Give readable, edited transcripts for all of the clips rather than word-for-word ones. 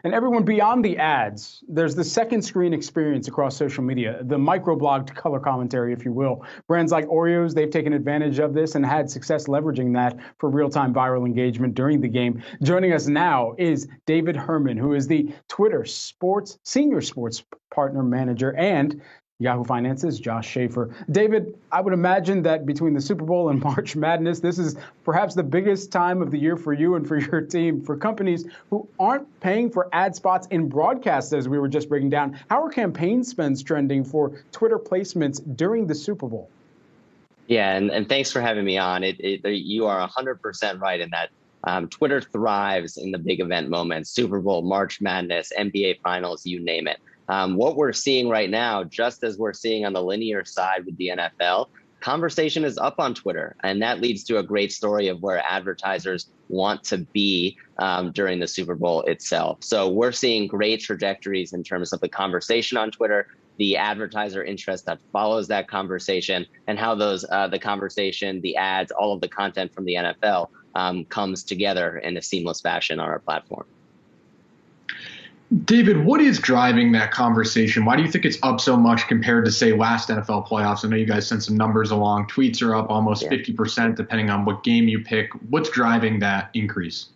And everyone beyond the ads, there's the second screen experience across social media, the microblogged color commentary, if you will. Brands like Oreos, they've taken advantage of this and had success leveraging that for real-time viral engagement during the game. Joining us now is David Herman, who is the Twitter senior sports partner manager, and Yahoo Finance's Josh Schaefer. David, I would imagine that between the Super Bowl and March Madness, this is perhaps the biggest time of the year for you and for your team. For companies who aren't paying for ad spots in broadcast, as we were just breaking down, how are campaign spends trending for Twitter placements during the Super Bowl? Yeah, and thanks for having me on. You are 100% right in that Twitter thrives in the big event moments: Super Bowl, March Madness, NBA Finals, you name it. What we're seeing right now, just as we're seeing on the linear side with the NFL, conversation is up on Twitter. And that leads to a great story of where advertisers want to be during the Super Bowl itself. So we're seeing great trajectories in terms of the conversation on Twitter, the advertiser interest that follows that conversation, and how the conversation, the ads, all of the content from the NFL comes together in a seamless fashion on our platform. David, what is driving that conversation? Why do you think it's up so much compared to, say, last NFL playoffs? I know you guys sent some numbers along. Tweets are up almost 50%, depending on what game you pick. What's driving that increase?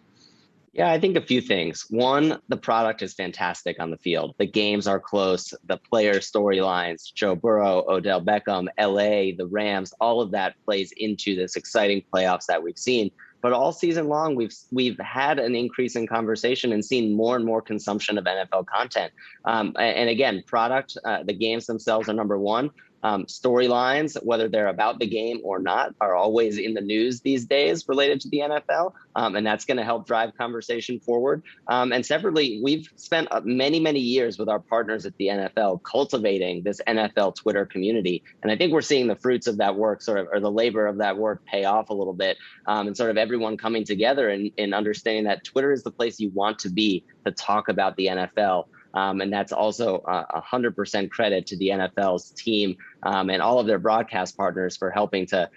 Yeah, I think a few things. One, the product is fantastic on the field. The games are close. The player storylines, Joe Burrow, Odell Beckham, LA, the Rams, all of that plays into this exciting playoffs that we've seen. But all season long, we've had an increase in conversation and seen more and more consumption of NFL content. And again, product, the games themselves are number one. Storylines, whether they're about the game or not, are always in the news these days related to the NFL. And that's going to help drive conversation forward. And separately, we've spent many, many years with our partners at the NFL cultivating this NFL Twitter community. And I think we're seeing the fruits of that work or the labor of that work pay off a little bit, and sort of everyone coming together and understanding that Twitter is the place you want to be to talk about the NFL. And that's also 100% credit to the NFL's team and all of their broadcast partners for helping to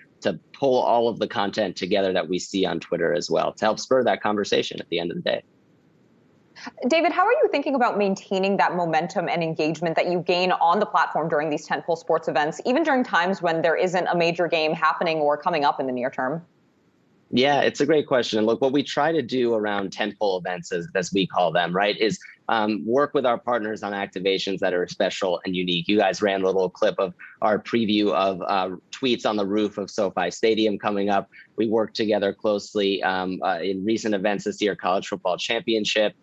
pull all of the content together that we see on Twitter as well to help spur that conversation at the end of the day. David, how are you thinking about maintaining that momentum and engagement that you gain on the platform during these tentpole sports events, even during times when there isn't a major game happening or coming up in the near term? Yeah, it's a great question. And look, what we try to do around tentpole events, as we call them, right, is work with our partners on activations that are special and unique. You guys ran a little clip of our preview of tweets on the roof of SoFi Stadium coming up. We worked together closely in recent events this year, College Football Championship,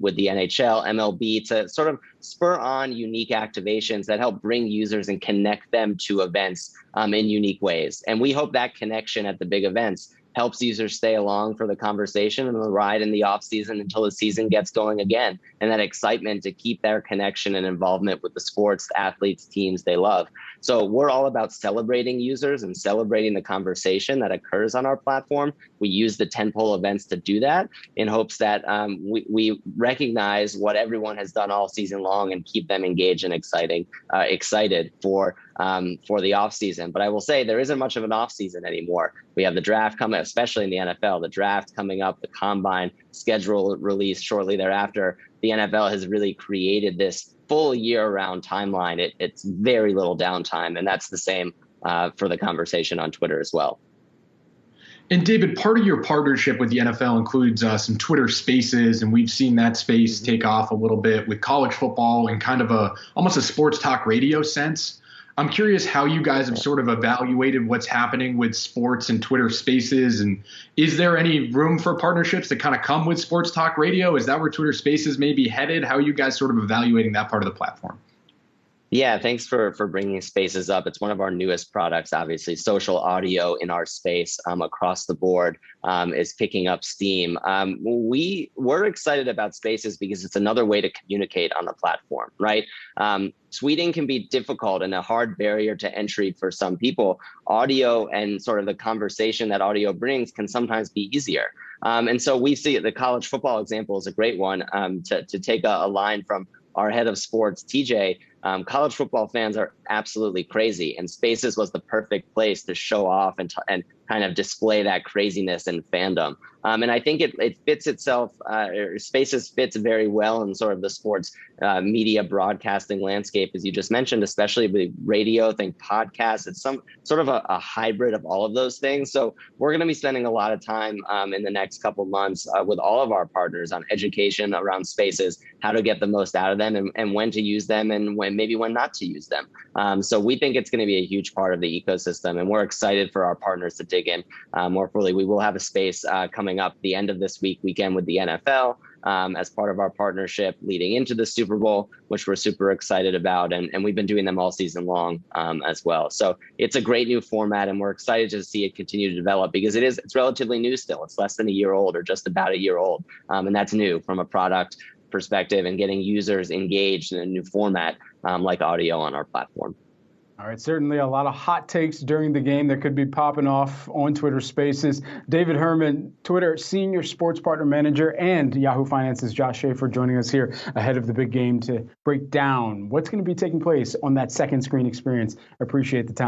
with the NHL, MLB, to sort of spur on unique activations that help bring users and connect them to events in unique ways. And we hope that connection at the big events helps users stay along for the conversation and the ride in the off season until the season gets going again, and that excitement to keep their connection and involvement with the sports, the athletes, teams they love. So we're all about celebrating users and celebrating the conversation that occurs on our platform. We use the tentpole events to do that in hopes that we recognize what everyone has done all season long and keep them engaged and excited for the off season. But I will say there isn't much of an off season anymore. We have the draft coming, especially in the NFL, the draft coming up, the combine schedule released shortly thereafter. The NFL has really created this full year-round timeline. It's very little downtime, and that's the same for the conversation on Twitter as well. And David, part of your partnership with the NFL includes some Twitter Spaces, and we've seen that space take off a little bit with college football in kind of almost a sports talk radio sense. I'm curious how you guys have sort of evaluated what's happening with sports and Twitter Spaces, and is there any room for partnerships that kind of come with sports talk radio? Is that where Twitter Spaces may be headed? How are you guys sort of evaluating that part of the platform? Yeah, thanks for bringing Spaces up. It's one of our newest products, obviously. Social audio in our space across the board is picking up steam. We're excited about Spaces because it's another way to communicate on the platform, right? Tweeting can be difficult and a hard barrier to entry for some people. Audio and sort of the conversation that audio brings can sometimes be easier. And so we see the college football example is a great one to take a line from our head of sports, TJ. college football fans are absolutely crazy, and Spaces was the perfect place to show off and kind of display that craziness and fandom. And I think it fits itself, Spaces fits very well in sort of the sports media broadcasting landscape, as you just mentioned, especially with radio, think podcasts. It's some sort of a hybrid of all of those things. So we're going to be spending a lot of time in the next couple months with all of our partners on education around Spaces, how to get the most out of them, and when to use them, and when not to use them. So we think it's going to be a huge part of the ecosystem, and we're excited for our partners to dig in more fully. We will have a space coming up the end of this weekend with the NFL as part of our partnership leading into the Super Bowl, which we're super excited about. And we've been doing them all season long as well. So it's a great new format, and we're excited to see it continue to develop, because it's relatively new still. It's less than a year old, or just about a year old. And that's new from a product perspective, and getting users engaged in a new format like audio on our platform. All right, certainly a lot of hot takes during the game that could be popping off on Twitter Spaces. David Herman, Twitter Senior Sports Partner Manager, and Yahoo Finance's Josh Schaefer joining us here ahead of the big game to break down what's going to be taking place on that second screen experience. I appreciate the time.